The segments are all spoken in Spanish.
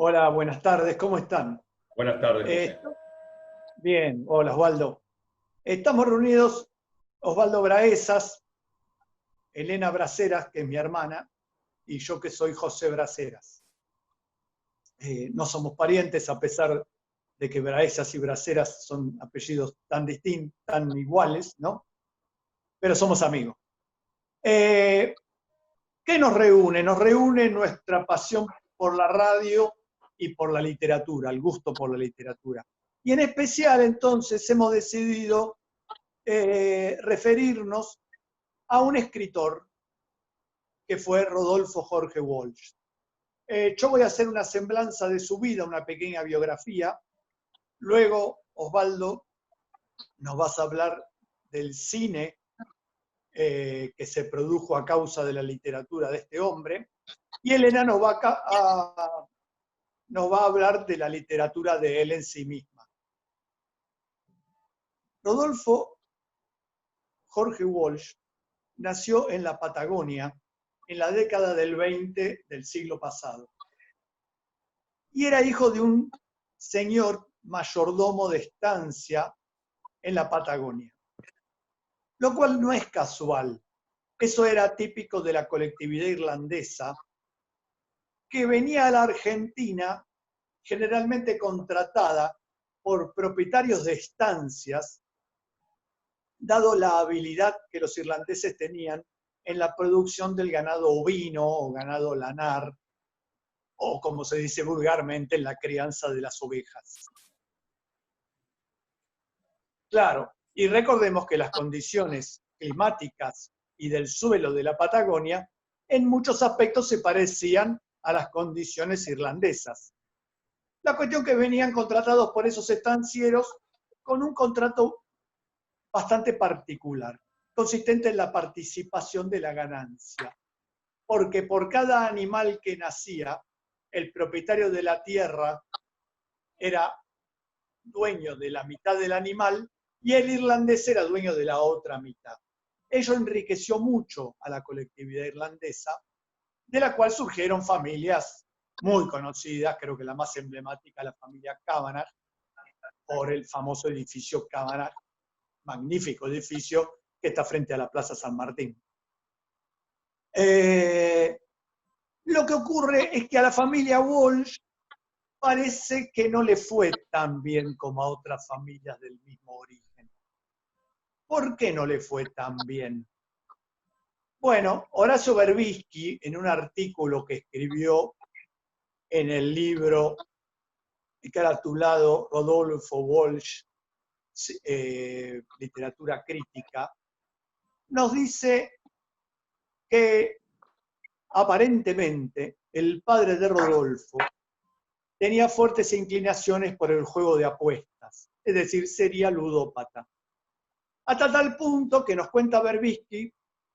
Hola, buenas tardes, ¿cómo están? Buenas tardes, Eh, José. Bien, hola Osvaldo. Estamos reunidos Osvaldo Braesas, Elena Braceras, que es mi hermana, y yo que soy José Braceras. No somos parientes a pesar de que Braesas y Braceras son apellidos tan distintos, tan iguales, ¿no? Pero somos amigos. Eh, ¿Qué nos reúne? Nos reúne nuestra pasión por la radio y por la literatura, el gusto por la literatura. Y en especial entonces hemos decidido referirnos a un escritor que fue Rodolfo Jorge Walsh. Yo voy a hacer una semblanza de su vida, una pequeña biografía. Luego, Osvaldo, nos vas a hablar del cine que se produjo a causa de la literatura de este hombre. Y Elena nos va a hablar de la literatura de él en sí misma. Rodolfo Jorge Walsh nació en la Patagonia en la década del 20 del siglo pasado y era hijo de un señor mayordomo de estancia en la Patagonia, lo cual no es casual. Eso era típico de la colectividad irlandesa que venía a la Argentina generalmente contratada por propietarios de estancias, dado la habilidad que los irlandeses tenían en la producción del ganado ovino o ganado lanar, o como se dice vulgarmente, en la crianza de las ovejas. Claro, y recordemos que las condiciones climáticas y del suelo de la Patagonia en muchos aspectos se parecían a las condiciones irlandesas. La cuestión que venían contratados por esos estancieros con un contrato bastante particular, consistente en la participación de la ganancia, porque por cada animal que nacía, el propietario de la tierra era dueño de la mitad del animal y el irlandés era dueño de la otra mitad. Ello enriqueció mucho a la colectividad irlandesa, de la cual surgieron familias muy conocidas, creo que la más emblemática, la familia Kavanagh, por el famoso edificio Kavanagh, magnífico edificio que está frente a la Plaza San Martín. Lo que ocurre es que a la familia Walsh parece que no le fue tan bien como a otras familias del mismo origen. ¿Por qué no le fue tan bien? Bueno, Horacio Berbisky, en un artículo que escribió en el libro caratulado Rodolfo Walsh, Literatura Crítica, nos dice que aparentemente el padre de Rodolfo tenía fuertes inclinaciones por el juego de apuestas, es decir, sería ludópata. Hasta tal punto que nos cuenta Berbisky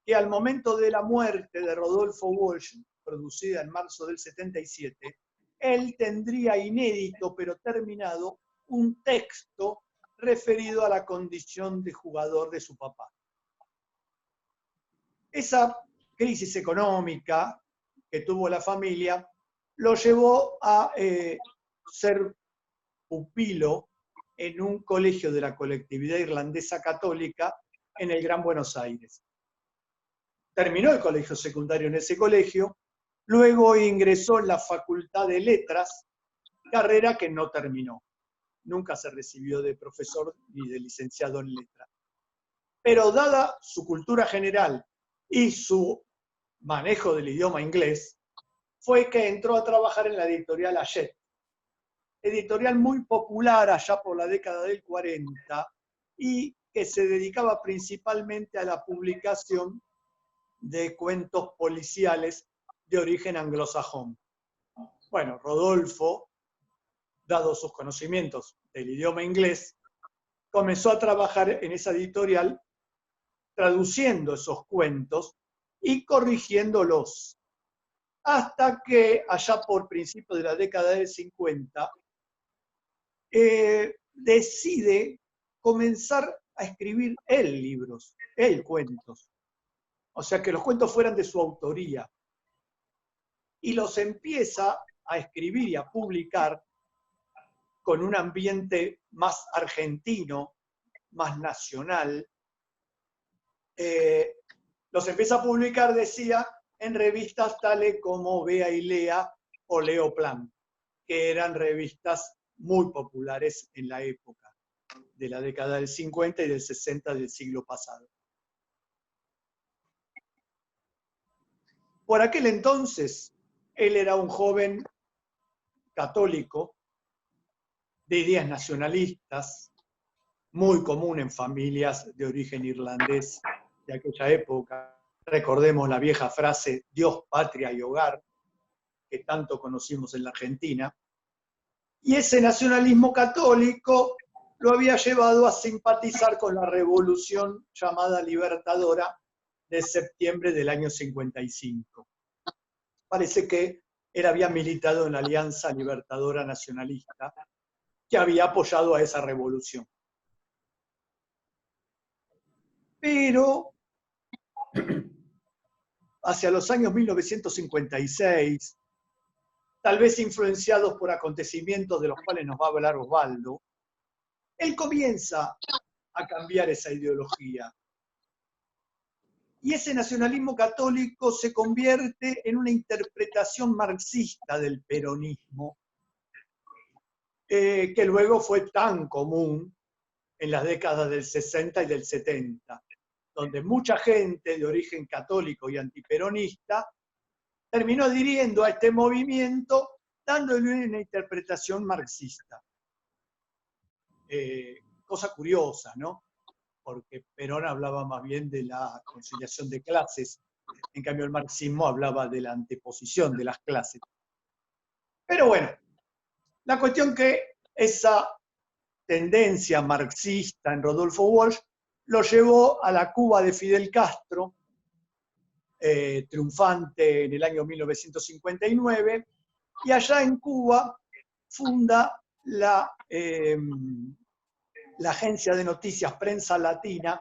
que al momento de la muerte de Rodolfo Walsh, producida en marzo del 77, él tendría inédito pero terminado un texto referido a la condición de jugador de su papá. Esa crisis económica que tuvo la familia lo llevó a ser pupilo en un colegio de la colectividad irlandesa católica en el Gran Buenos Aires. Terminó el colegio secundario en ese colegio, luego ingresó en la Facultad de Letras, carrera que no terminó. Nunca se recibió de profesor ni de licenciado en letras. Pero dada su cultura general y su manejo del idioma inglés, fue que entró a trabajar en la editorial Hachette, editorial muy popular allá por la década del 40 y que se dedicaba principalmente a la publicación de cuentos policiales de origen anglosajón. Bueno, Rodolfo, dado sus conocimientos del idioma inglés, comenzó a trabajar en esa editorial traduciendo esos cuentos y corrigiéndolos, hasta que allá por principios de la década del 50 decide comenzar a escribir él libros, él cuentos. O sea, que los cuentos fueran de su autoría. Y los empieza a escribir y a publicar con un ambiente más argentino, más nacional, los empieza a publicar, decía, en revistas tales como Vea y Lea o Leo Plan, que eran revistas muy populares en la época de la década del 50 y del 60 del siglo pasado. Por aquel entonces, él era un joven católico de ideas nacionalistas, muy común en familias de origen irlandés de aquella época. Recordemos la vieja frase Dios, patria y hogar, que tanto conocimos en la Argentina. Y ese nacionalismo católico lo había llevado a simpatizar con la revolución llamada libertadora de septiembre del año 55. Parece que él había militado en la Alianza Libertadora Nacionalista, que había apoyado a esa revolución. Pero hacia los años 1956, tal vez influenciados por acontecimientos de los cuales nos va a hablar Osvaldo, él comienza a cambiar esa ideología. Y ese nacionalismo católico se convierte en una interpretación marxista del peronismo, que luego fue tan común en las décadas del 60 y del 70, donde mucha gente de origen católico y antiperonista terminó adhiriendo a este movimiento dándole una interpretación marxista. Cosa curiosa, ¿no? Porque Perón hablaba más bien de la conciliación de clases, en cambio el marxismo hablaba de la anteposición de las clases. Pero bueno, la cuestión que esa tendencia marxista en Rodolfo Walsh lo llevó a la Cuba de Fidel Castro, triunfante en el año 1959, y allá en Cuba funda la agencia de noticias Prensa Latina,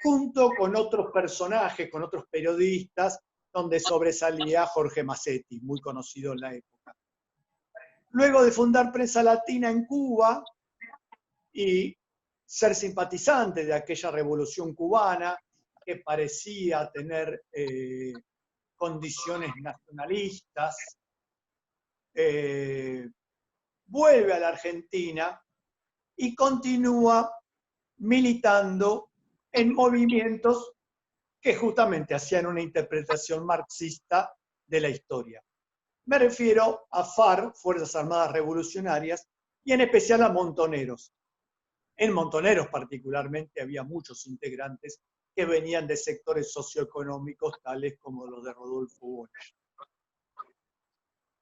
junto con otros personajes, con otros periodistas, donde sobresalía Jorge Massetti, muy conocido en la época. Luego de fundar Prensa Latina en Cuba y ser simpatizante de aquella revolución cubana, que parecía tener condiciones nacionalistas, vuelve a la Argentina y continúa militando en movimientos que justamente hacían una interpretación marxista de la historia. Me refiero a FARC, Fuerzas Armadas Revolucionarias, y en especial a Montoneros. En Montoneros particularmente había muchos integrantes que venían de sectores socioeconómicos tales como los de Rodolfo Walsh.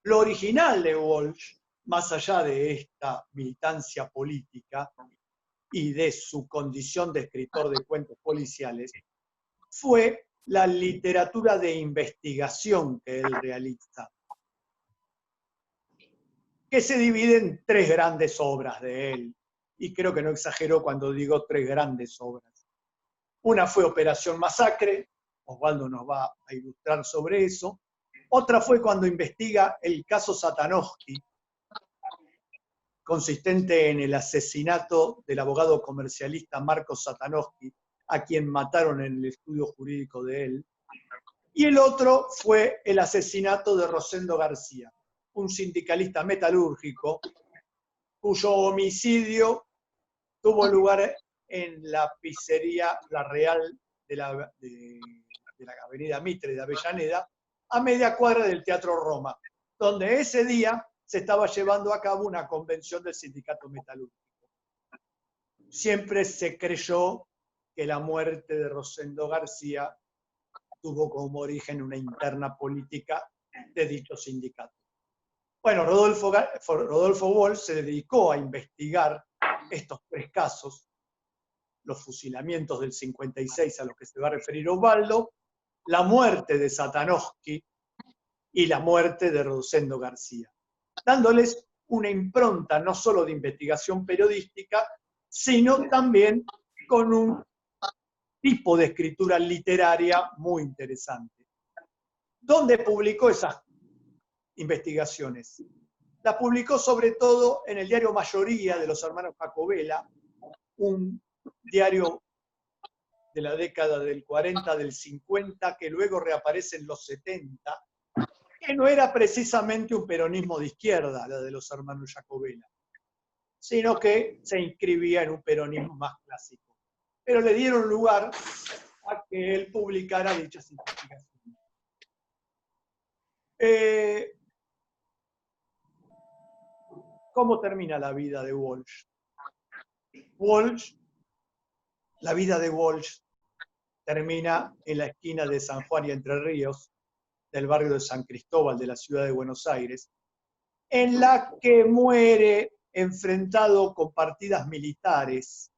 Lo original de Walsh, más allá de esta militancia política y de su condición de escritor de cuentos policiales, fue la literatura de investigación que él realiza, que se divide en tres grandes obras de él, y creo que no exagero cuando digo tres grandes obras. Una fue Operación Masacre, Osvaldo nos va a ilustrar sobre eso. Otra fue cuando investiga el caso Satanowski, consistente en el asesinato del abogado comercialista Marcos Satanowski, a quien mataron en el estudio jurídico de él. Y el otro fue el asesinato de Rosendo García, un sindicalista metalúrgico cuyo homicidio tuvo lugar en la pizzería La Real de la avenida Mitre de Avellaneda, a media cuadra del Teatro Roma, donde ese día se estaba llevando a cabo una convención del sindicato metalúrgico. Siempre se creyó que la muerte de Rosendo García tuvo como origen una interna política de dicho sindicato. Bueno, Rodolfo Walsh se dedicó a investigar estos tres casos, los fusilamientos del 56 a los que se va a referir Osvaldo, la muerte de Satanowski y la muerte de Rosendo García, dándoles una impronta no solo de investigación periodística, sino también con un tipo de escritura literaria muy interesante. ¿Dónde publicó esas investigaciones. Las publicó sobre todo en el diario Mayoría de los hermanos Jacobela, un diario de la década del 40, del 50, que luego reaparece en los 70, que no era precisamente un peronismo de izquierda, la de los hermanos Jacobela, sino que se inscribía en un peronismo más clásico. Pero le dieron lugar a que él publicara dichas investigaciones. ¿Cómo termina la vida de Walsh? La vida de Walsh termina en la esquina de San Juan y Entre Ríos, del barrio de San Cristóbal de la ciudad de Buenos Aires, en la que muere enfrentado con partidas militares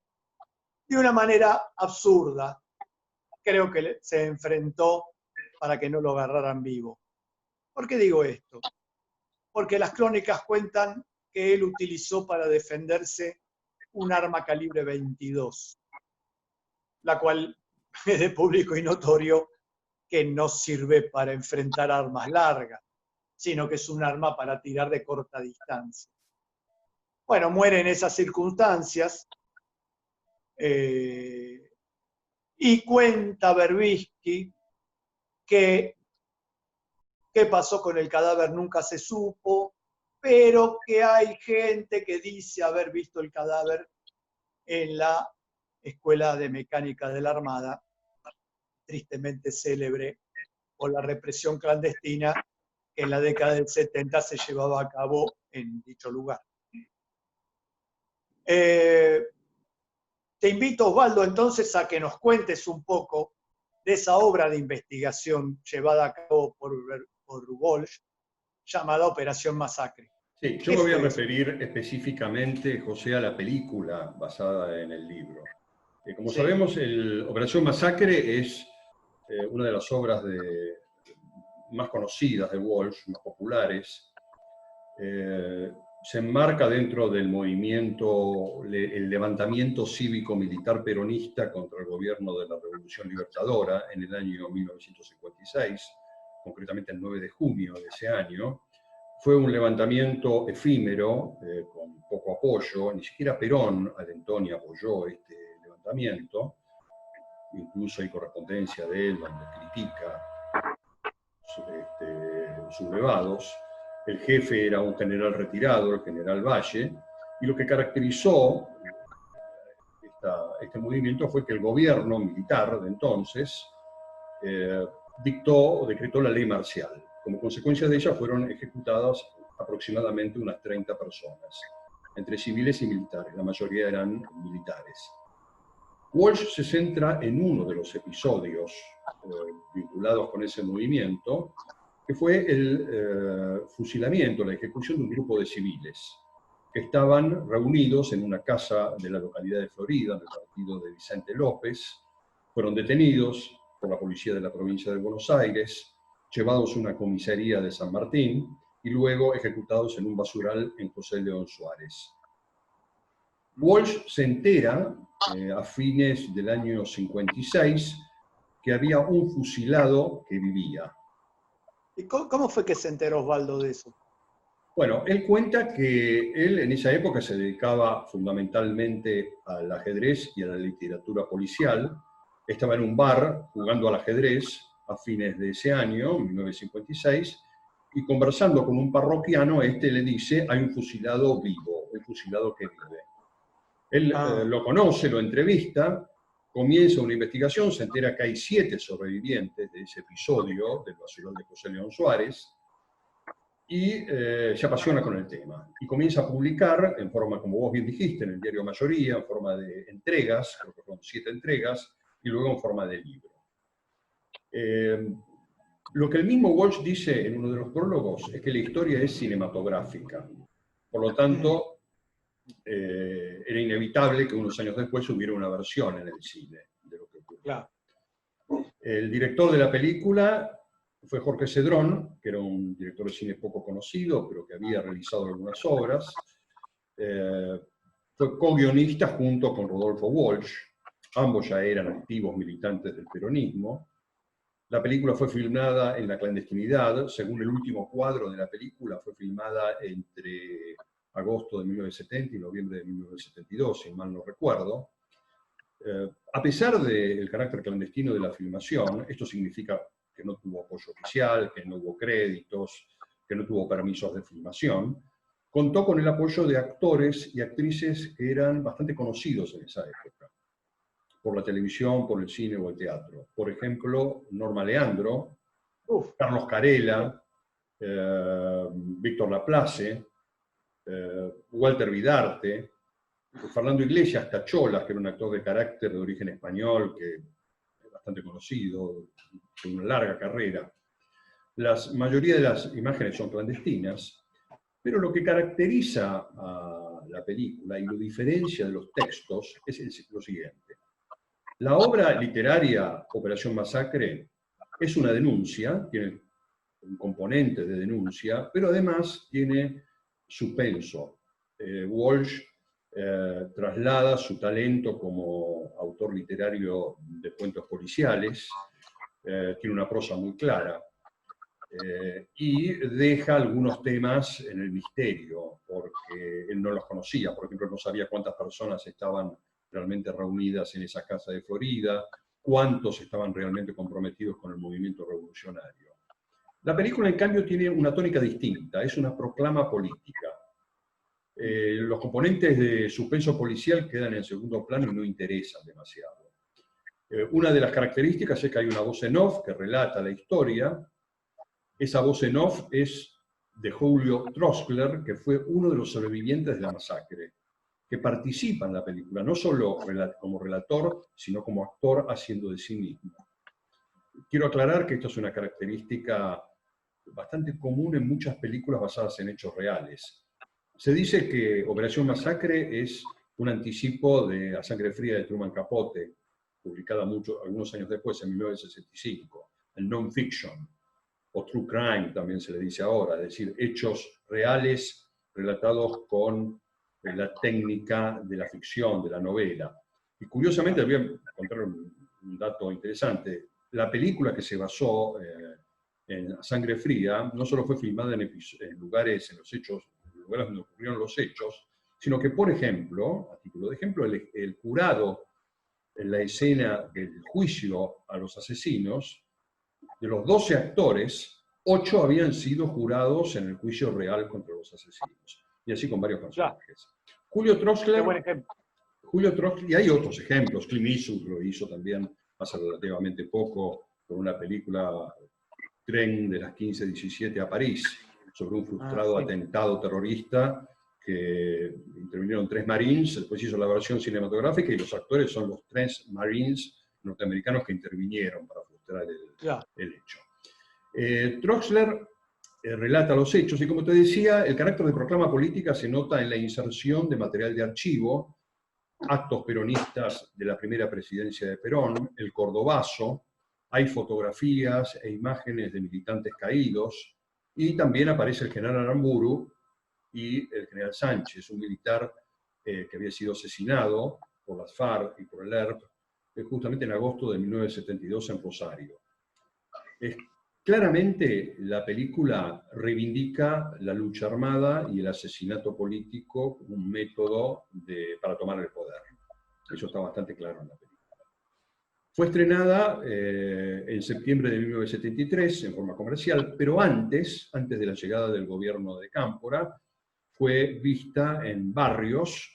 de una manera absurda. Creo que se enfrentó para que no lo agarraran vivo. ¿Por qué digo esto? Porque las crónicas cuentan que él utilizó para defenderse un arma calibre 22, la cual es de público y notorio que no sirve para enfrentar armas largas, sino que es un arma para tirar de corta distancia. Bueno, muere en esas circunstancias, y cuenta Berbisky que qué pasó con el cadáver nunca se supo, pero que hay gente que dice haber visto el cadáver en la Escuela de Mecánica de la Armada, tristemente célebre por la represión clandestina que en la década del 70 se llevaba a cabo en dicho lugar. Te invito, Osvaldo, entonces a que nos cuentes un poco de esa obra de investigación llevada a cabo por Walsh, llamada Operación Masacre. Sí, yo me voy a referir específicamente, José, a la película basada en el libro. Como sabemos, Operación Masacre es una de las obras más conocidas de Walsh, más populares. Se enmarca dentro del movimiento, el levantamiento cívico-militar peronista contra el gobierno de la Revolución Libertadora en el año 1956, concretamente el 9 de junio de ese año. Fue un levantamiento efímero, con poco apoyo, ni siquiera Perón alentó ni apoyó este levantamiento. Incluso hay correspondencia de él donde critica sublevados. El jefe era un general retirado, el general Valle, y lo que caracterizó este movimiento fue que el gobierno militar de entonces dictó o decretó la ley marcial. Como consecuencia de ella fueron ejecutadas aproximadamente unas 30 personas, entre civiles y militares, la mayoría eran militares. Walsh se centra en uno de los episodios vinculados con ese movimiento, que fue el fusilamiento, la ejecución de un grupo de civiles que estaban reunidos en una casa de la localidad de Florida, del partido de Vicente López. Fueron detenidos por la policía de la provincia de Buenos Aires, llevados a una comisaría de San Martín y luego ejecutados en un basural en José León Suárez. Walsh se entera a fines del año 56 que había un fusilado que vivía. ¿Y cómo fue que se enteró Osvaldo de eso? Bueno, él cuenta que él en esa época se dedicaba fundamentalmente al ajedrez y a la literatura policial. Estaba en un bar jugando al ajedrez a fines de ese año, 1956, y conversando con un parroquiano, este le dice, hay un fusilado vivo, un fusilado que vive. Él lo conoce, lo entrevista, comienza una investigación, se entera que hay 7 sobrevivientes de ese episodio del basural de José León Suárez, y se apasiona con el tema. Y comienza a publicar, en forma, como vos bien dijiste, en el diario Mayoría, en forma de entregas, creo que fueron 7 entregas, y luego en forma de libro. Lo que el mismo Walsh dice en uno de los prólogos es que la historia es cinematográfica. Por lo tanto, era inevitable que unos años después hubiera una versión en el cine de lo que ocurrió. Claro. El director de la película fue Jorge Cedrón, que era un director de cine poco conocido, pero que había realizado algunas obras. Fue co-guionista junto con Rodolfo Walsh. Ambos ya eran activos militantes del peronismo. La película fue filmada en la clandestinidad. Según el último cuadro de la película, fue filmada entre agosto de 1970 y noviembre de 1972, si mal no recuerdo. A pesar del carácter clandestino de la filmación, esto significa que no tuvo apoyo oficial, que no hubo créditos, que no tuvo permisos de filmación, contó con el apoyo de actores y actrices que eran bastante conocidos en esa época, por la televisión, por el cine o el teatro. Por ejemplo, Norma Leandro, Carlos Carella, Víctor Laplace, Walter Vidarte, Fernando Iglesias Cacholas, que era un actor de carácter de origen español, que es bastante conocido, con una larga carrera. La mayoría de las imágenes son clandestinas, pero lo que caracteriza a la película y lo diferencia de los textos es lo siguiente. La obra literaria Operación Masacre es una denuncia, tiene un componente de denuncia, pero además tiene suspenso. Walsh traslada su talento como autor literario de cuentos policiales, tiene una prosa muy clara, y deja algunos temas en el misterio, porque él no los conocía. Por ejemplo, no sabía cuántas personas estaban realmente reunidas en esa casa de Florida, cuántos estaban realmente comprometidos con el movimiento revolucionario. La película, en cambio, tiene una tónica distinta, es una proclama política. Los componentes de suspenso policial quedan en segundo plano y no interesan demasiado. Una de las características es que hay una voz en off que relata la historia. Esa voz en off es de Julio Troxler, que fue uno de los sobrevivientes de la masacre, que participa en la película, no solo como relator, sino como actor haciendo de sí mismo. Quiero aclarar que esto es una característica bastante común en muchas películas basadas en hechos reales. Se dice que Operación Masacre es un anticipo de A Sangre Fría de Truman Capote, publicada algunos años después, en 1965, el non-fiction, o true crime también se le dice ahora, es decir, hechos reales relatados con la técnica de la ficción, de la novela. Y curiosamente, voy a encontrar un dato interesante. La película que se basó en Sangre Fría no solo fue filmada en lugares, en lugares donde ocurrieron los hechos, sino que, por ejemplo, a título de ejemplo, el jurado en la escena del juicio a los asesinos, de los 12 actores, 8 habían sido jurados en el juicio real contra los asesinos. Y así con varios personajes. Julio Troxler, y hay otros ejemplos. Clint Eastwood lo hizo también hace relativamente poco con una película Tren de las 15:17 a París, sobre un frustrado atentado terrorista que intervinieron 3 Marines, después hizo la versión cinematográfica y los actores son los 3 Marines norteamericanos que intervinieron para frustrar el hecho. Troxler relata los hechos y, como te decía, el carácter de proclama política se nota en la inserción de material de archivo, actos peronistas de la primera presidencia de Perón, el Cordobazo, hay fotografías e imágenes de militantes caídos, y también aparece el general Aramburu y el general Sánchez, un militar que había sido asesinado por las FARC y por el ERP, justamente en agosto de 1972 en Rosario. Claramente la película reivindica la lucha armada y el asesinato político como un método para tomar el poder. Eso está bastante claro en la película. Fue estrenada en septiembre de 1973 en forma comercial, pero antes de la llegada del gobierno de Cámpora, fue vista en barrios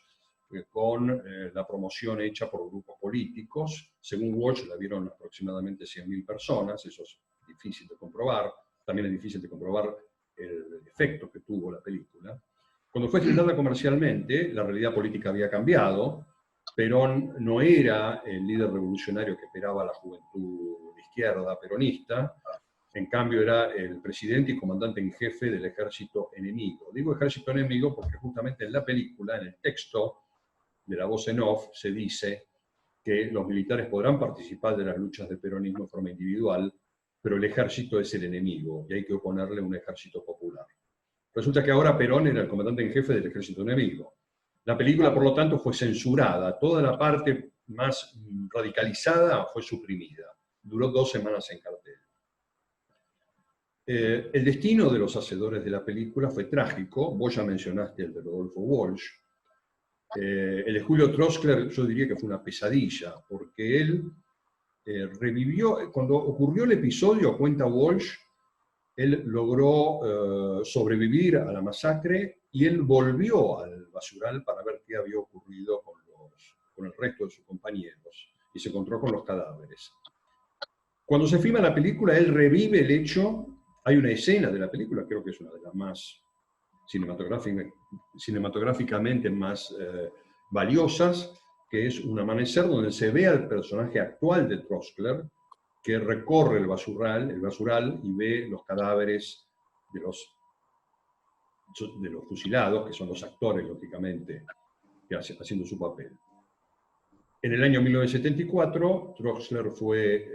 con la promoción hecha por grupos políticos. Según Walsh, la vieron aproximadamente 100.000 personas, eso es difícil de comprobar. También es difícil de comprobar el efecto que tuvo la película. Cuando fue estrenada comercialmente, la realidad política había cambiado. Perón no era el líder revolucionario que esperaba la juventud de izquierda peronista, en cambio era el presidente y comandante en jefe del ejército enemigo. Digo ejército enemigo porque justamente en la película, en el texto de la voz en off, se dice que los militares podrán participar de las luchas del peronismo de forma individual, pero el ejército es el enemigo y hay que oponerle un ejército popular. Resulta que ahora Perón era el comandante en jefe del ejército enemigo. La película, por lo tanto, fue censurada. Toda la parte más radicalizada fue suprimida. Duró 2 semanas en cartel. El destino de los hacedores de la película fue trágico. Vos ya mencionaste el de Rodolfo Walsh. El de Julio Troxler yo diría que fue una pesadilla, porque él revivió, cuando ocurrió el episodio, cuenta Walsh, él logró sobrevivir a la masacre y él volvió al basural para ver qué había ocurrido con el resto de sus compañeros y se encontró con los cadáveres. Cuando se filma la película, él revive el hecho. Hay una escena de la película, creo que es una de las más cinematográficamente más valiosas, que es un amanecer donde se ve al personaje actual de Troxler, que recorre el basural y ve los cadáveres de los fusilados, que son los actores, lógicamente, que haciendo su papel. En el año 1974, Troxler fue,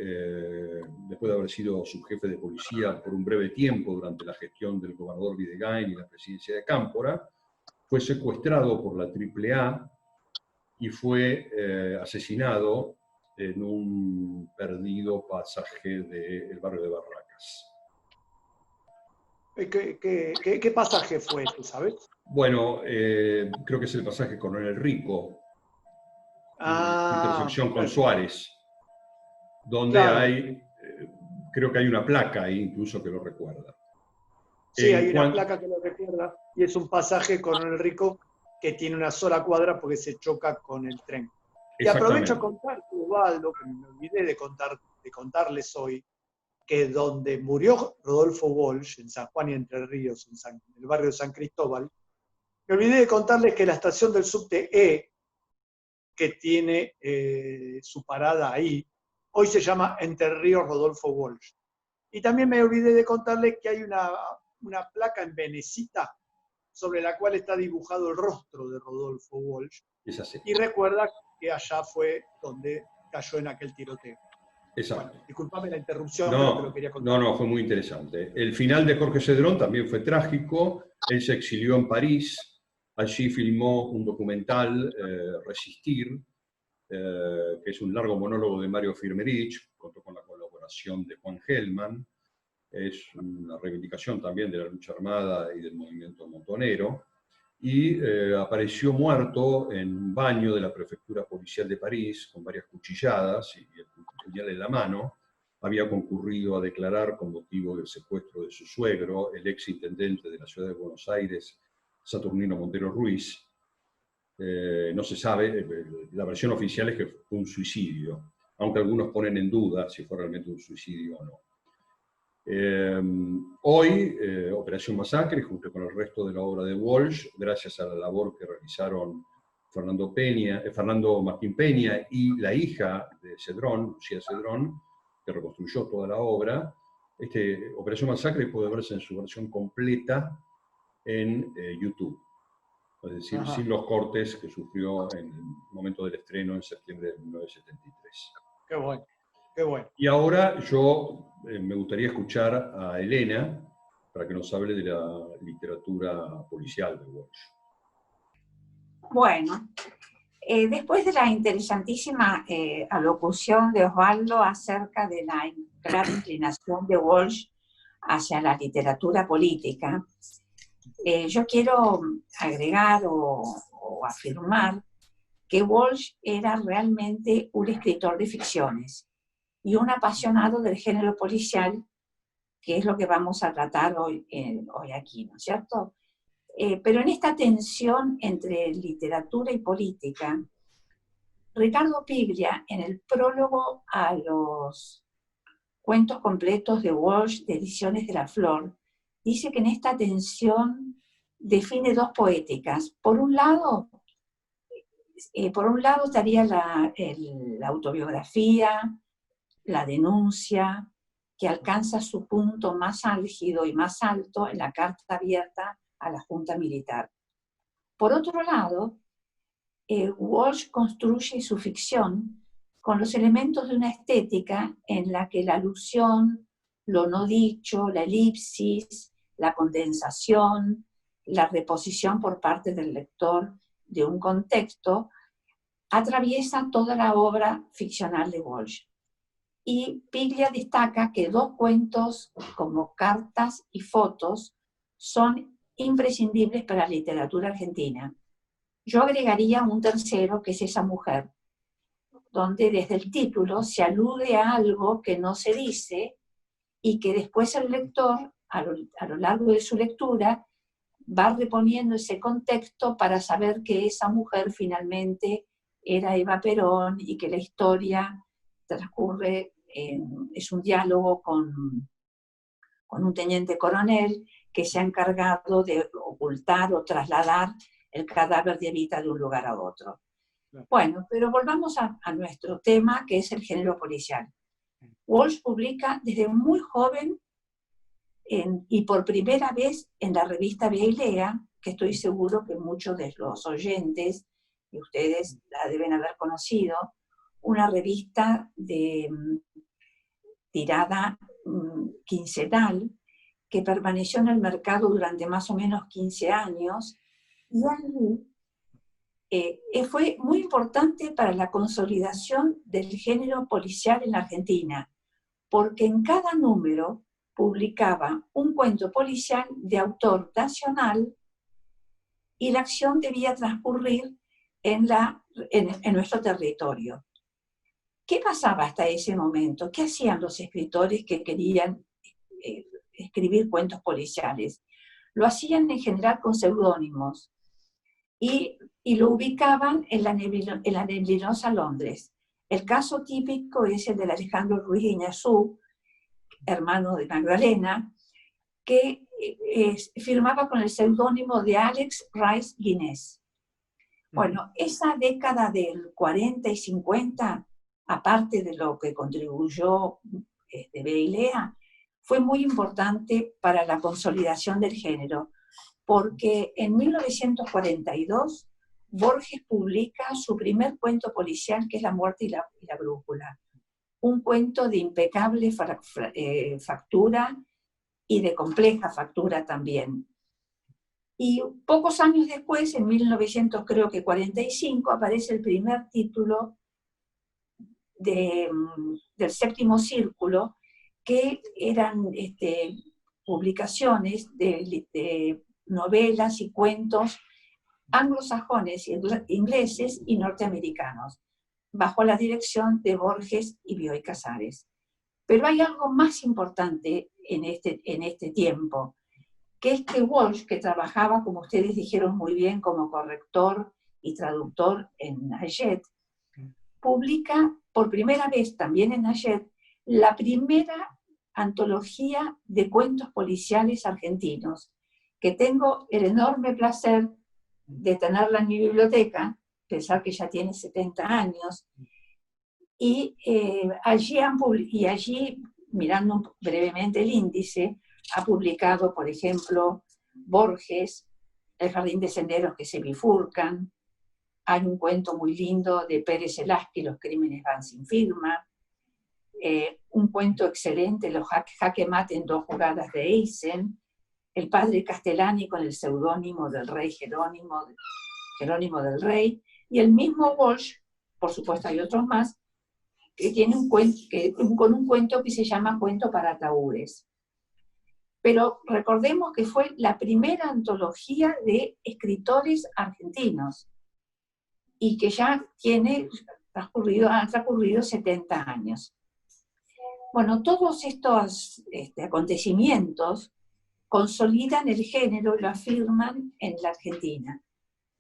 después de haber sido subjefe de policía por un breve tiempo durante la gestión del gobernador Videgain y la presidencia de Cámpora, fue secuestrado por la AAA y fue asesinado en un perdido pasaje del barrio de Barracas. ¿Qué pasaje fue, tú sabes? Bueno, creo que es el pasaje Coronel Rico, intersección con Suárez, donde claro, hay, creo que hay una placa ahí incluso que lo recuerda. Sí, hay una placa que lo recuerda y es un pasaje Coronel Rico que tiene una sola cuadra porque se choca con el tren. Y aprovecho a contarte, Ubaldo, que me olvidé de contarles hoy, que donde murió Rodolfo Walsh, en San Juan y Entre Ríos, en el barrio de San Cristóbal, me olvidé de contarles que la estación del subte E, que tiene su parada ahí, hoy se llama Entre Ríos Rodolfo Walsh. Y también me olvidé de contarles que hay una placa en Venecita sobre la cual está dibujado el rostro de Rodolfo Walsh. Es así. Y recuerda que allá fue donde cayó en aquel tiroteo. Exacto. Bueno, disculpame la interrupción, pero te lo quería contar. No, fue muy interesante. El final de Jorge Cedrón también fue trágico. Él se exilió en París. Allí filmó un documental, Resistir, que es un largo monólogo de Mario Firmerich, contó con la colaboración de Juan Gelman. Es una reivindicación también de la lucha armada y del movimiento montonero. Y apareció muerto en un baño de la prefectura policial de París, con varias cuchilladas y el puñal en la mano. Había concurrido a declarar con motivo del secuestro de su suegro, el ex intendente de la ciudad de Buenos Aires, Saturnino Montero Ruiz. No se sabe, la versión oficial es que fue un suicidio, aunque algunos ponen en duda si fue realmente un suicidio o no. Hoy, Operación Masacre, junto con el resto de la obra de Walsh, gracias a la labor que realizaron Fernando Martín Peña y la hija de Cedrón, Lucía Cedrón, que reconstruyó toda la obra, Operación Masacre puede verse en su versión completa en YouTube. Es decir, sin los cortes que sufrió en el momento del estreno en septiembre de 1973. Qué bueno, qué bueno. Y ahora yo me gustaría escuchar a Elena para que nos hable de la literatura policial de Walsh. Bueno, después de la interesantísima alocución de Osvaldo acerca de la clara inclinación de Walsh hacia la literatura política, yo quiero agregar o afirmar que Walsh era realmente un escritor de ficciones y un apasionado del género policial, que es lo que vamos a tratar hoy aquí, ¿no es cierto? Pero en esta tensión entre literatura y política, Ricardo Piglia, en el prólogo a los cuentos completos de Walsh de Ediciones de la Flor, dice que en esta tensión define dos poéticas. Por un lado estaría la autobiografía, la denuncia, que alcanza su punto más álgido y más alto en la carta abierta a la Junta Militar. Por otro lado, Walsh construye su ficción con los elementos de una estética en la que la alusión, lo no dicho, la elipsis, la condensación, la reposición por parte del lector de un contexto, atraviesa toda la obra ficcional de Walsh. y Piglia destaca que 2 cuentos como Cartas y Fotos son imprescindibles para la literatura argentina. Yo agregaría un tercero, que es Esa mujer, donde desde el título se alude a algo que no se dice y que después el lector, a lo largo de su lectura, va reponiendo ese contexto para saber que esa mujer finalmente era Eva Perón y que la historia transcurre, es un diálogo con un teniente coronel que se ha encargado de ocultar o trasladar el cadáver de Evita de un lugar a otro. Bueno, pero volvamos a nuestro tema, que es el género policial. Walsh publica desde muy joven y por primera vez en la revista Bailea, que estoy seguro que muchos de los oyentes y ustedes la deben haber conocido, una revista de tirada quincenal que permaneció en el mercado durante más o menos 15 años, y fue muy importante para la consolidación del género policial en Argentina, porque en cada número publicaba un cuento policial de autor nacional y la acción debía transcurrir en nuestro territorio. ¿Qué pasaba hasta ese momento? ¿Qué hacían los escritores que querían escribir cuentos policiales? Lo hacían en general con seudónimos y lo ubicaban en la neblinosa Londres. El caso típico es el de Alejandro Ruiz Guiñazú, hermano de Magdalena, que firmaba con el seudónimo de Alex Rice Guinness. Bueno, esa década del 40 y 50, aparte de lo que contribuyó Bailea, fue muy importante para la consolidación del género, porque en 1942 Borges publica su primer cuento policial, que es La muerte y la brújula. Un cuento de impecable factura y de compleja factura también. Y pocos años después, en 1945, aparece el primer título del Séptimo Círculo, que eran publicaciones de novelas y cuentos anglosajones, ingleses y norteamericanos, bajo la dirección de Borges y Bioy Casares. Pero hay algo más importante en este tiempo, que es que Walsh, que trabajaba, como ustedes dijeron muy bien, como corrector y traductor en Hachette, publica por primera vez también en Hachette la primera antología de cuentos policiales argentinos, que tengo el enorme placer de tenerla en mi biblioteca, pensar que ya tiene 70 años, y allí, mirando brevemente el índice, ha publicado, por ejemplo, Borges, El jardín de senderos que se bifurcan. Hay un cuento muy lindo de Pérez Elásqui, Los crímenes van sin firma. Un cuento excelente, Los jaque mate en 2 jugadas de Eisen. El padre Castellani con el seudónimo del rey Jerónimo del Rey. Y el mismo Walsh, por supuesto hay otros más, que tiene con un cuento que se llama Cuento para ataúdes. Pero recordemos que fue la primera antología de escritores argentinos y que ya han transcurrido 70 años. Bueno, todos estos acontecimientos consolidan el género y lo afirman en la Argentina,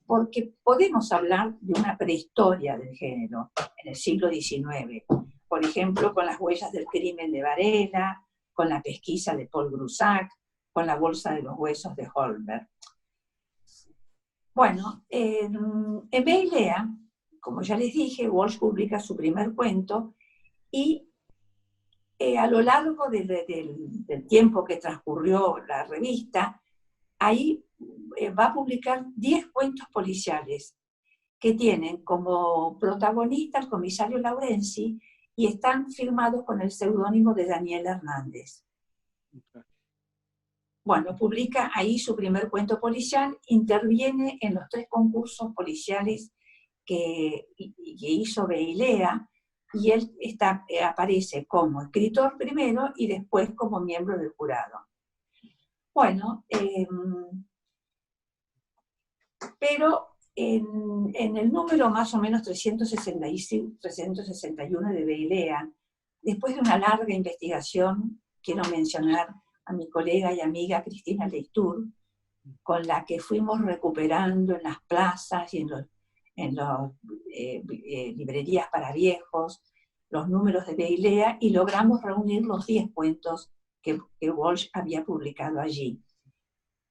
porque podemos hablar de una prehistoria del género en el siglo XIX, por ejemplo, con Las huellas del crimen de Varela, con La pesquisa de Paul Grusac, con La bolsa de los huesos de Holberg. Bueno, en Bailea, como ya les dije, Walsh publica su primer cuento y a lo largo del tiempo que transcurrió la revista, ahí va a publicar 10 cuentos policiales que tienen como protagonista al comisario Laurenzi y están firmados con el seudónimo de Daniel Hernández. Bueno, publica ahí su primer cuento policial, interviene en los 3 concursos policiales que hizo Bailea, y él aparece como escritor primero y después como miembro del jurado. Bueno, pero en el número más o menos 361 de Bailea, después de una larga investigación, quiero mencionar a mi colega y amiga Cristina Leitur, con la que fuimos recuperando en las plazas y en las librerías para viejos los números de Bailea, y logramos reunir los 10 cuentos que Walsh había publicado allí.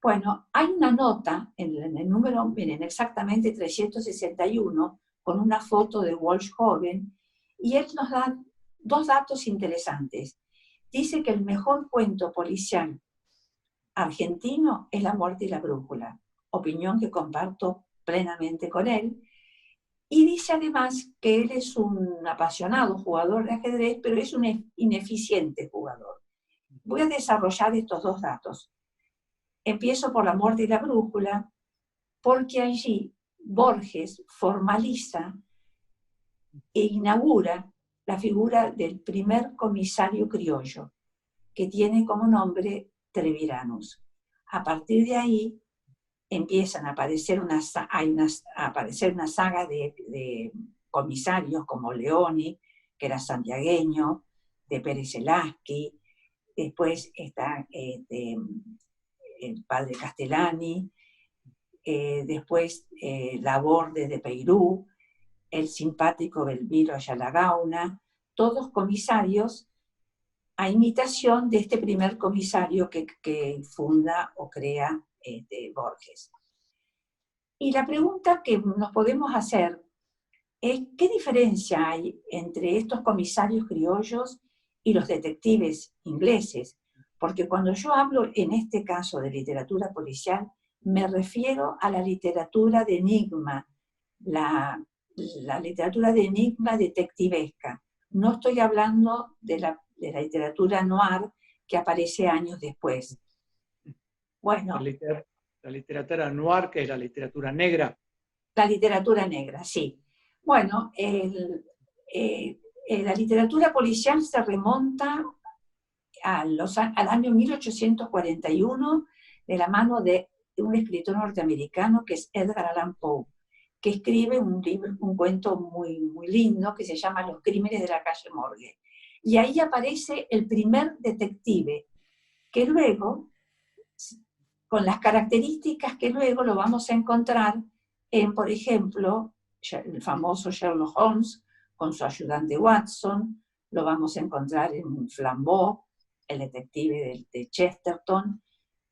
Bueno, hay una nota en el número, miren, exactamente 361, con una foto de Walsh joven, y él nos da 2 datos interesantes. Dice que el mejor cuento policial argentino es La muerte y la brújula, opinión que comparto plenamente con él, y dice además que él es un apasionado jugador de ajedrez, pero es un ineficiente jugador. Voy a desarrollar estos 2 datos. Empiezo por La muerte y la brújula, porque allí Borges formaliza e inaugura la figura del primer comisario criollo, que tiene como nombre Treviranus. A partir de ahí empiezan a aparecer una saga de comisarios como Leoni, que era santiagueño, de Pérez Elaski, después está el padre Castellani, después Laborde de Peirú, el simpático Belmiro Ayala Gauna, todos comisarios a imitación de este primer comisario que funda o crea Borges. Y la pregunta que nos podemos hacer es, ¿qué diferencia hay entre estos comisarios criollos y los detectives ingleses? Porque cuando yo hablo en este caso de literatura policial, me refiero a la literatura de enigma, la literatura de enigma detectivesca. No estoy hablando de la literatura noir que aparece años después. Bueno, la literatura noir, que es la literatura negra. La literatura negra, sí. Bueno, la literatura policial se remonta al año 1841, de la mano de un escritor norteamericano que es Edgar Allan Poe, que escribe un cuento muy, muy lindo que se llama Los crímenes de la calle Morgue. Y ahí aparece el primer detective, que luego, con las características que luego lo vamos a encontrar en, por ejemplo, el famoso Sherlock Holmes con su ayudante Watson, lo vamos a encontrar en Flambeau, el detective de Chesterton,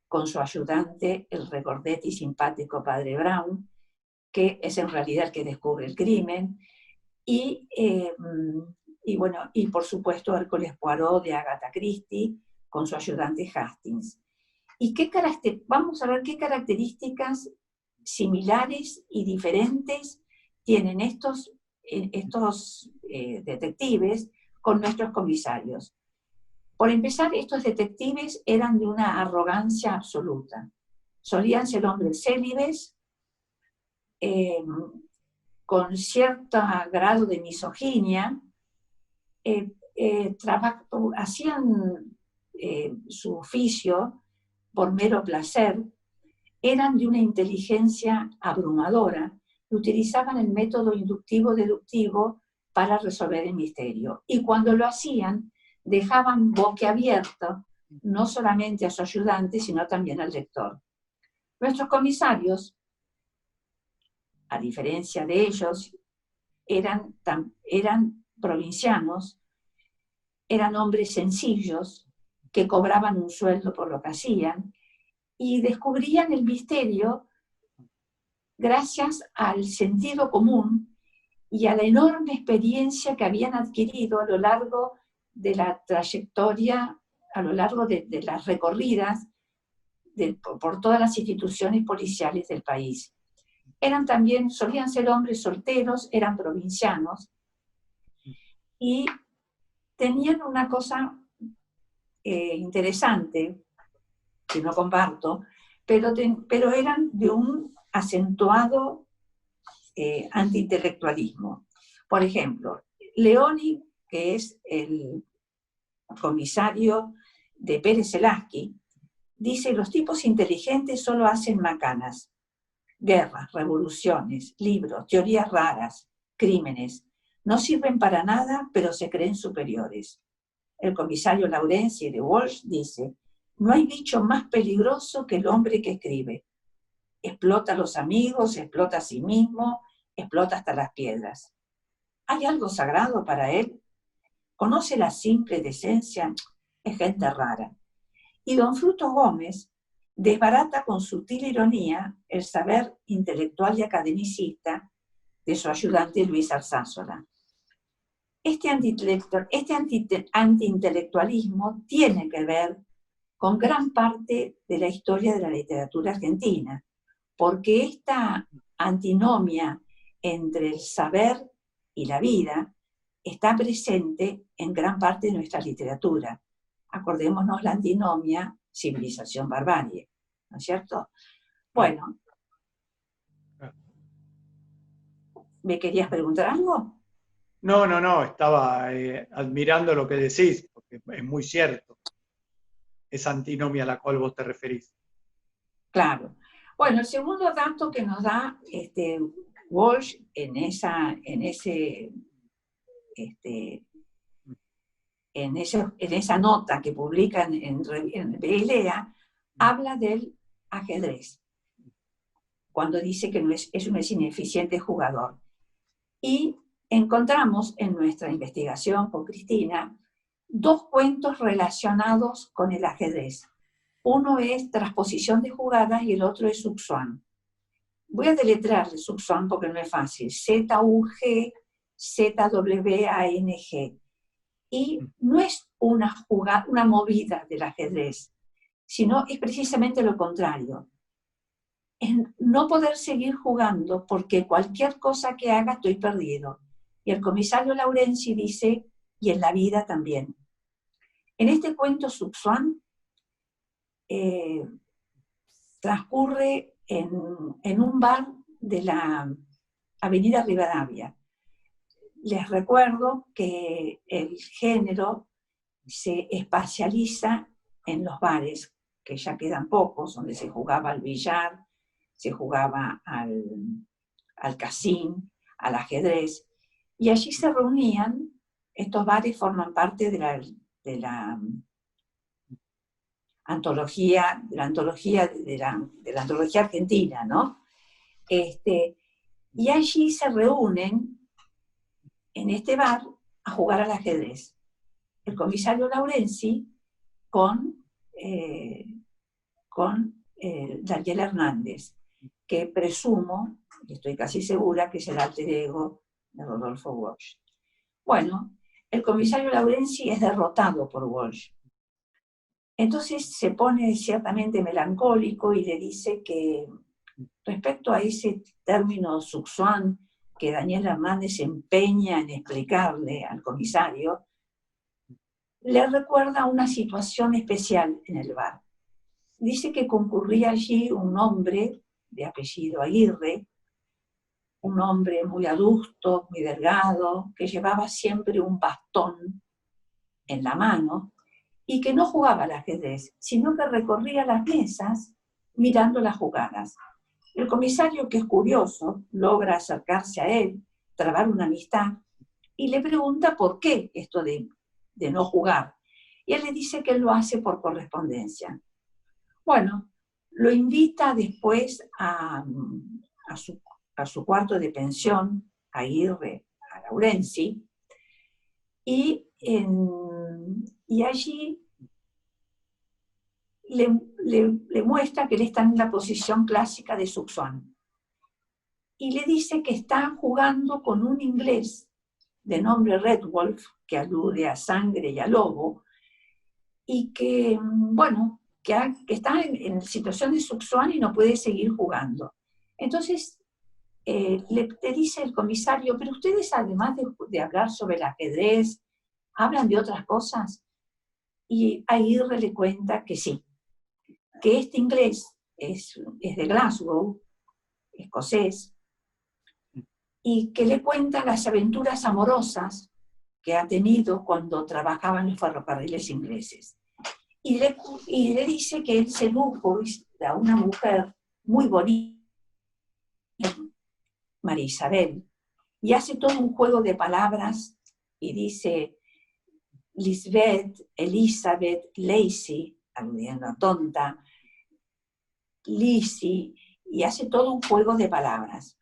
con su ayudante, el regordete y simpático padre Brown, que es en realidad el que descubre el crimen, y bueno, y por supuesto Hércules Poirot de Agatha Christie, con su ayudante Hastings. ¿Y vamos a ver qué características similares y diferentes tienen estos detectives con nuestros comisarios? Por empezar, estos detectives eran de una arrogancia absoluta. Solían ser hombres célibes, con cierto grado de misoginia, hacían su oficio por mero placer, eran de una inteligencia abrumadora y utilizaban el método inductivo-deductivo para resolver el misterio. Y cuando lo hacían, dejaban boquiabierto no solamente a su ayudante, sino también al lector. Nuestros comisarios, a diferencia de ellos, eran provincianos, eran hombres sencillos que cobraban un sueldo por lo que hacían y descubrían el misterio gracias al sentido común y a la enorme experiencia que habían adquirido a lo largo de la trayectoria, a lo largo de las recorridas por todas las instituciones policiales del país. Solían ser hombres solteros, eran provincianos, y tenían una cosa interesante, que no comparto, pero eran de un acentuado antiintelectualismo. Por ejemplo, Leoni, que es el comisario de Pérez Zelazky, dice: los tipos inteligentes solo hacen macanas, guerras, revoluciones, libros, teorías raras, crímenes. No sirven para nada, pero se creen superiores. El comisario Laurenzi de Walsh dice: no hay bicho más peligroso que el hombre que escribe. Explota a los amigos, explota a sí mismo, explota hasta las piedras. ¿Hay algo sagrado para él? ¿Conoce la simple decencia? Es gente rara. Y don Frutos Gómez desbarata con sutil ironía el saber intelectual y academicista de su ayudante Luis Arzázola. Este antiintelectualismo tiene que ver con gran parte de la historia de la literatura argentina, porque esta antinomia entre el saber y la vida está presente en gran parte de nuestra literatura. Acordémonos la antinomia civilización-barbarie, ¿no es cierto? Bueno, ¿me querías preguntar algo? No, estaba admirando lo que decís, porque es muy cierto, esa antinomia a la cual vos te referís. Claro. Bueno, el segundo dato que nos da Walsh en esa nota que publican en BLA, habla del ajedrez, cuando dice que no es un ineficiente jugador. Y encontramos en nuestra investigación con Cristina 2 cuentos relacionados con el ajedrez. Uno es Transposición de jugadas y el otro es Zugzwang. Voy a deletrear Zugzwang porque no es fácil. Z-U-G-Z-W-A-N-G. Y no es una movida del ajedrez, sino es precisamente lo contrario. En no poder seguir jugando porque cualquier cosa que haga estoy perdido. Y el comisario Laurenzi dice, y en la vida también. En este cuento Zugzwang transcurre en un bar de la Avenida Rivadavia. Les recuerdo que el género se espacializa en los bares, que ya quedan pocos, donde se jugaba al billar, se jugaba al casín, al ajedrez, y allí se reunían. Estos bares forman parte de la antología argentina, ¿no? Y allí se reúnen en este bar a jugar al ajedrez. El comisario Laurenzi con Daniel Hernández, que presumo, y estoy casi segura, que es el alter ego de Rodolfo Walsh. Bueno, el comisario Laurenzi es derrotado por Walsh. Entonces se pone ciertamente melancólico y le dice que respecto a ese término Zugzwang que Daniel Hernández se empeña en explicarle al comisario, le recuerda una situación especial en el bar. Dice que concurría allí un hombre de apellido Aguirre, un hombre muy adusto, muy delgado, que llevaba siempre un bastón en la mano y que no jugaba al ajedrez, sino que recorría las mesas mirando las jugadas. El comisario, que es curioso, logra acercarse a él, trabar una amistad, y le pregunta por qué esto de no jugar. Y él le dice que él lo hace por correspondencia. Bueno, lo invita después a su cuarto de pensión, a Aguirre, a Laurenzi, y allí le muestra que él está en la posición clásica de Zugzwang. Y le dice que está jugando con un inglés de nombre Red Wolf, que alude a sangre y a lobo, y que, bueno, que está en situación de Zugzwang y no puede seguir jugando. Entonces, le dice el comisario, pero ustedes, además de hablar sobre el ajedrez, ¿hablan de otras cosas? Y Aguirre le cuenta que sí, que este inglés es de Glasgow, escocés, y que le cuenta las aventuras amorosas que ha tenido cuando trabajaba en los ferrocarriles ingleses. Y le dice que él sedujo a una mujer muy bonita, María Isabel, y hace todo un juego de palabras y dice Lisbeth, Elizabeth, Lacey, aludiendo a tonta, Lizzie, y hace todo un juego de palabras.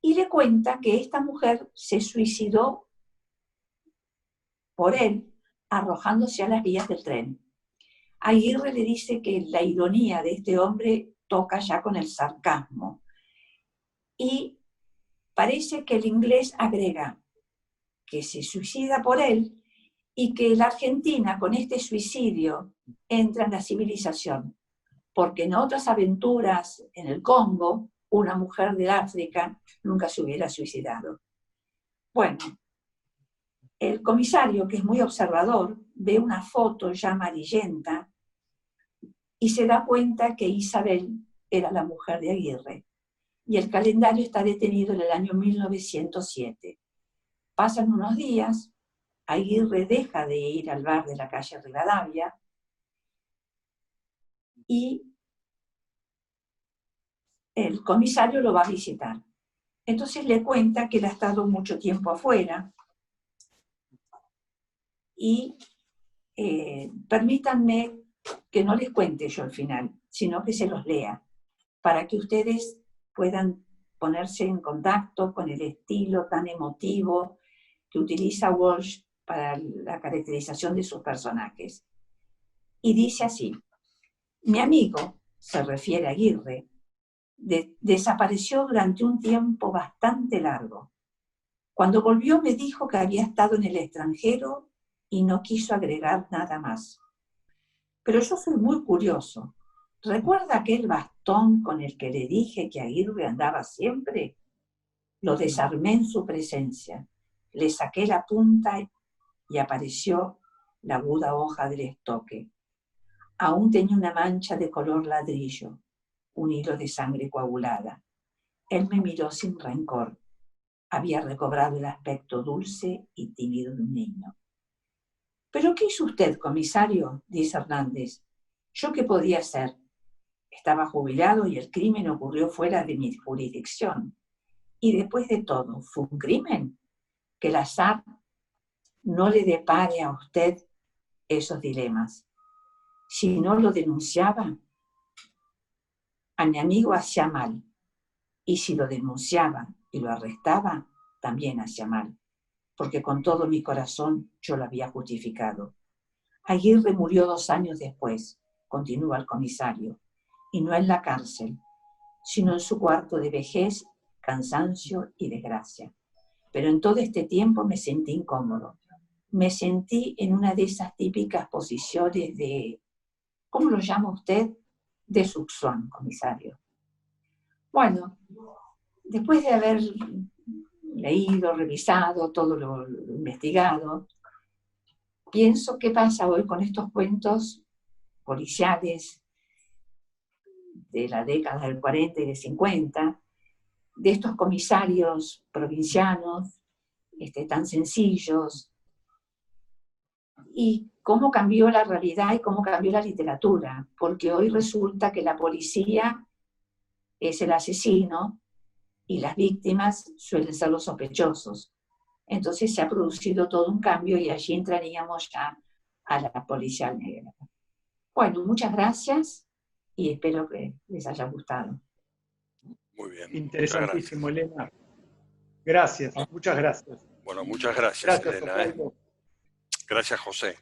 Y le cuenta que esta mujer se suicidó por él, arrojándose a las vías del tren. Aguirre le dice que la ironía de este hombre toca ya con el sarcasmo. Y parece que el inglés agrega que se suicida por él y que la Argentina con este suicidio entra en la civilización, porque en otras aventuras en el Congo, una mujer del África nunca se hubiera suicidado. Bueno, el comisario, que es muy observador, ve una foto ya amarillenta y se da cuenta que Isabel era la mujer de Aguirre. Y el calendario está detenido en el año 1907. Pasan unos días, Aguirre deja de ir al bar de la calle Rivadavia y el comisario lo va a visitar. Entonces le cuenta que él ha estado mucho tiempo afuera y permítanme que no les cuente yo el final, sino que se los lea, para que ustedes puedan ponerse en contacto con el estilo tan emotivo que utiliza Walsh para la caracterización de sus personajes. Y dice así: mi amigo, se refiere a Aguirre, desapareció durante un tiempo bastante largo. Cuando volvió me dijo que había estado en el extranjero y no quiso agregar nada más. Pero yo soy muy curioso. ¿Recuerda aquel bastón con el que le dije que Aguirre andaba siempre? Lo desarmé en su presencia. Le saqué la punta y apareció la aguda hoja del estoque. Aún tenía una mancha de color ladrillo, un hilo de sangre coagulada. Él me miró sin rencor. Había recobrado el aspecto dulce y tímido de un niño. ¿Pero qué hizo usted, comisario?, dice Hernández. ¿Yo qué podía hacer? Estaba jubilado y el crimen ocurrió fuera de mi jurisdicción. Y después de todo, ¿fue un crimen? Que el azar no le depare a usted esos dilemas. Si no lo denunciaba, a mi amigo hacía mal. Y si lo denunciaba y lo arrestaba, también hacía mal, porque con todo mi corazón yo lo había justificado. Aguirre murió 2 años después, continúa el comisario, y no en la cárcel, sino en su cuarto de vejez, cansancio y desgracia. Pero en todo este tiempo me sentí incómodo. Me sentí en una de esas típicas posiciones de, ¿cómo lo llama usted? De succión, comisario. Bueno, después de haber leído, revisado todo lo investigado, pienso qué pasa hoy con estos cuentos policiales de la década del 40 y del 50, de estos comisarios provincianos tan sencillos, y cómo cambió la realidad y cómo cambió la literatura, porque hoy resulta que la policía es el asesino y las víctimas suelen ser los sospechosos. Entonces se ha producido todo un cambio y allí entraríamos ya a la policial negra. Bueno, muchas gracias y espero que les haya gustado. Muy bien. Interesantísimo, Elena. Gracias, muchas gracias. Bueno, muchas gracias, Gracias, Elena. Osvaldo. Gracias, José.